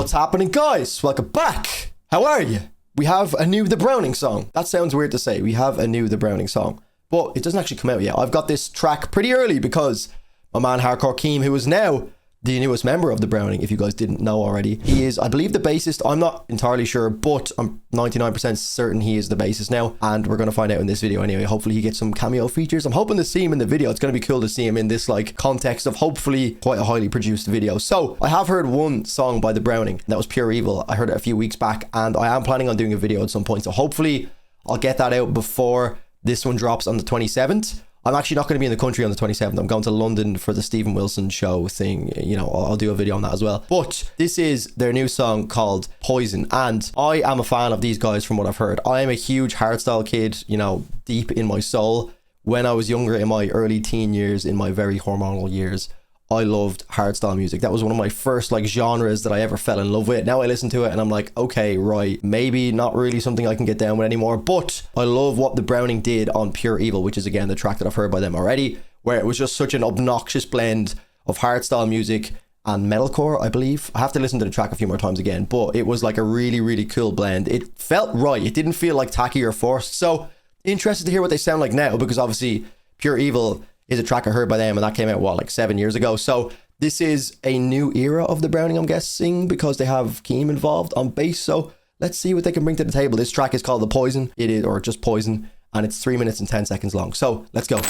What's happening, guys? Welcome back. How are you? We have a new The Browning song. That sounds weird to say. We have a new The Browning song, but it doesn't actually come out yet. I've got this track pretty early because my man Hardcore Keem, who is now the newest member of The Browning, if you guys didn't know already. He is, I believe, the bassist. I'm not entirely sure, but I'm 99% certain he is the bassist now, and we're going to find out in this video anyway. Hopefully he gets some cameo features. I'm hoping to see him in the video. It's going to be cool to see him in this like context of hopefully quite a highly produced video. So I have heard one song by The Browning, and that was Pure Evil. I heard it a few weeks back, and I am planning on doing a video at some point, so hopefully I'll get that out before this one drops on the 27th. I'm actually not going to be in the country on the 27th. I'm going to London for the Stephen Wilson show thing. You know, I'll do a video on that as well. But this is their new song called Poison. And I am a fan of these guys from what I've heard. I am a huge hardstyle kid, you know, deep in my soul. When I was younger, in my early teen years, in my very hormonal years, I loved hardstyle music. That was one of my first like genres that I ever fell in love with. Now I listen to it and I'm like, okay, right, maybe not really something I can get down with anymore, but I love what The Browning did on Pure Evil, which is again the track that I've heard by them already, where it was just such an obnoxious blend of hardstyle music and metalcore, I believe. I have to listen to the track a few more times again, but it was like a really, really cool blend. It felt right. It didn't feel like tacky or forced. So interested to hear what they sound like now, because obviously Pure Evil is a track I heard by them, and that came out, what, like 7 years ago. So this is a new era of The Browning, I'm guessing, because they have Keem involved on bass. So let's see what they can bring to the table. This track is called The Poison. It is, or just Poison, and it's 3 minutes and 10 seconds long. So let's go.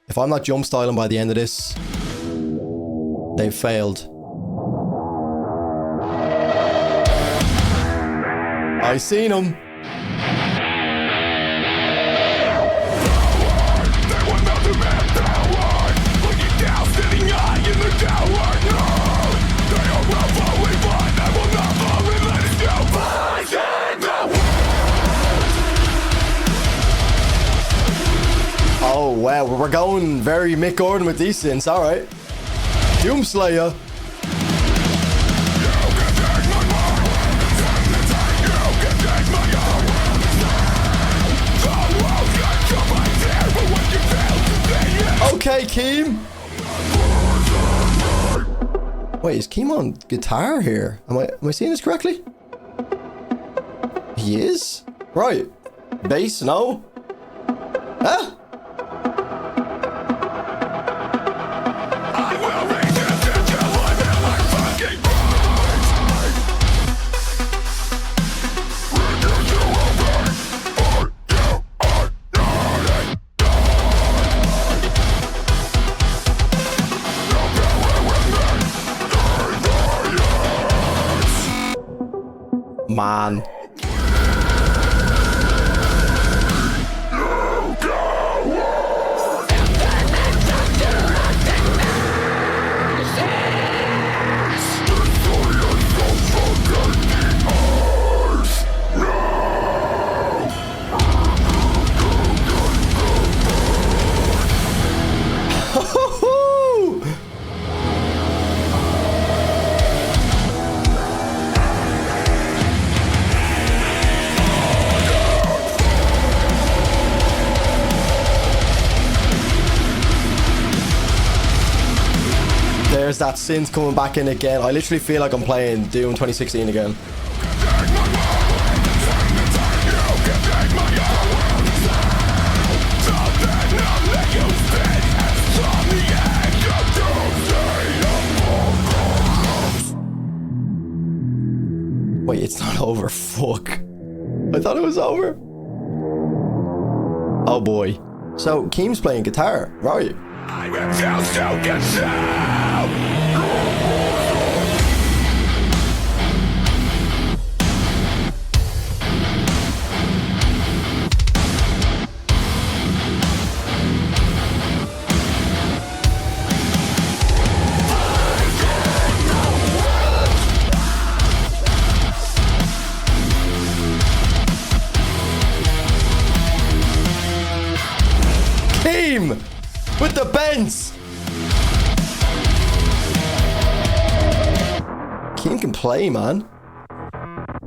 If I'm not jump styling by the end of this, they've failed. I seen them. Oh wow, we're going very Mick Gordon with these synths. All right, Doom Slayer. Okay, Keem. Wait, is Keem on guitar here? Am I seeing this correctly? He is? Right. Bass, no? Huh? Man. There's that synth coming back in again. I literally feel like I'm playing Doom 2016 again. Wait, it's not over. Fuck. I thought it was over. Oh boy. So Keem's playing guitar, right? I refuse to consume. Keem with the bends. Keem can play, man.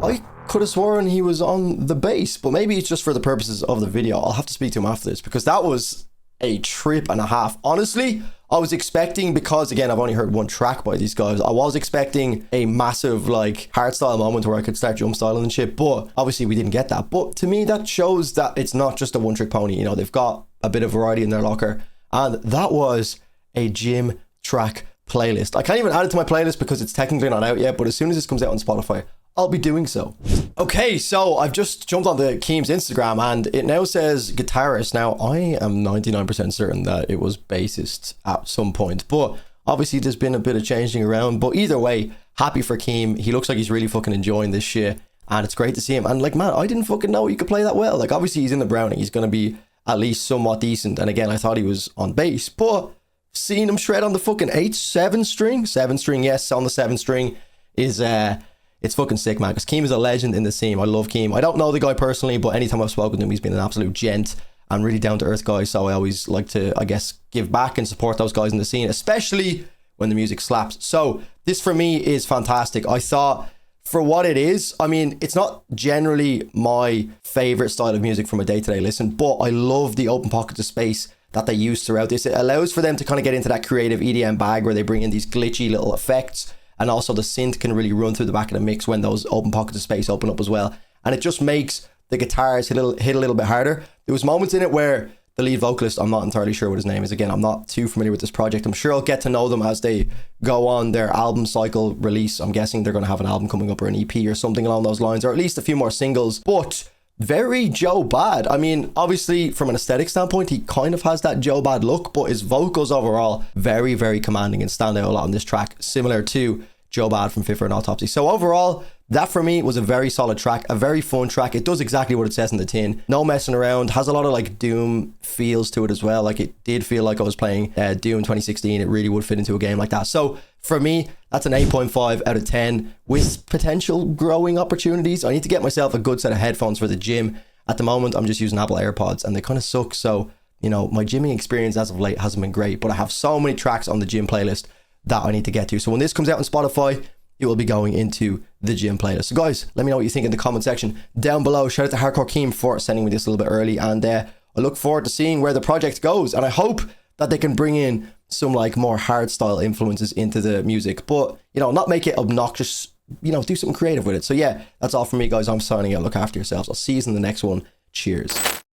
I could have sworn he was on the bass, but maybe it's just for the purposes of the video. I'll have to speak to him after this, because that was a trip and a half. Honestly, I was expecting, because again, I've only heard one track by these guys, I was expecting a massive like hardstyle moment where I could start jump styling and shit, but obviously we didn't get that. But to me, that shows that it's not just a one trick pony. You know, they've got a bit of variety in their locker, and that was a gym track playlist. I can't even add it to my playlist because it's technically not out yet, but as soon as this comes out on Spotify, I'll be doing so. Okay, so I've just jumped onto Keem's Instagram and it now says guitarist. Now, I am 99% certain that it was bassist at some point, but obviously there's been a bit of changing around. But either way, happy for Keem. He looks like he's really fucking enjoying this shit and it's great to see him. And like, man, I didn't fucking know he could play that well. Like, obviously he's in the Browning. He's going to be at least somewhat decent. And again, I thought he was on bass, but seeing him shred on the fucking 7 string, yes, on the 7 string is, it's fucking sick, man, because Keem is a legend in the scene. I love Keem. I don't know the guy personally, but anytime I've spoken to him, he's been an absolute gent and really down-to-earth guy, so I always like to, I guess, give back and support those guys in the scene, especially when the music slaps. So this for me is fantastic. I thought, for what it is, I mean, it's not generally my favorite style of music from a day-to-day listen, but I love the open pockets of space that they use throughout this. It allows for them to kind of get into that creative EDM bag where they bring in these glitchy little effects, and also the synth can really run through the back of the mix when those open pockets of space open up as well. And it just makes the guitars hit a little bit harder. There was moments in it where the lead vocalist, I'm not entirely sure what his name is. Again, I'm not too familiar with this project. I'm sure I'll get to know them as they go on their album cycle release. I'm guessing they're going to have an album coming up or an EP or something along those lines, or at least a few more singles. But very Joe Bad. I mean, obviously from an aesthetic standpoint, he kind of has that Joe Bad look, but his vocals overall very, very commanding and stand out a lot on this track, similar to Joe Bad from Fit for an Autopsy. So overall, that for me was a very solid track, a very fun track. It does exactly what it says in the tin. No messing around. Has a lot of like Doom feels to it as well. Like, it did feel like I was playing Doom 2016. It really would fit into a game like that. So for me, that's an 8.5 out of 10 with potential growing opportunities. I need to get myself a good set of headphones for the gym. At the moment, I'm just using Apple AirPods and they kind of suck. So, you know, my gymming experience as of late hasn't been great, but I have so many tracks on the gym playlist that I need to get to. So when this comes out on Spotify, it will be going into the gym playlist. So guys, let me know what you think in the comment section down below. Shout out to Hardcore Keem for sending me this a little bit early, and I look forward to seeing where the project goes, and I hope that they can bring in some like more hard style influences into the music, but you know, not make it obnoxious, you know, do something creative with it. So yeah, that's all from me, guys. I'm signing out. Look after yourselves. I'll see you in the next one. Cheers.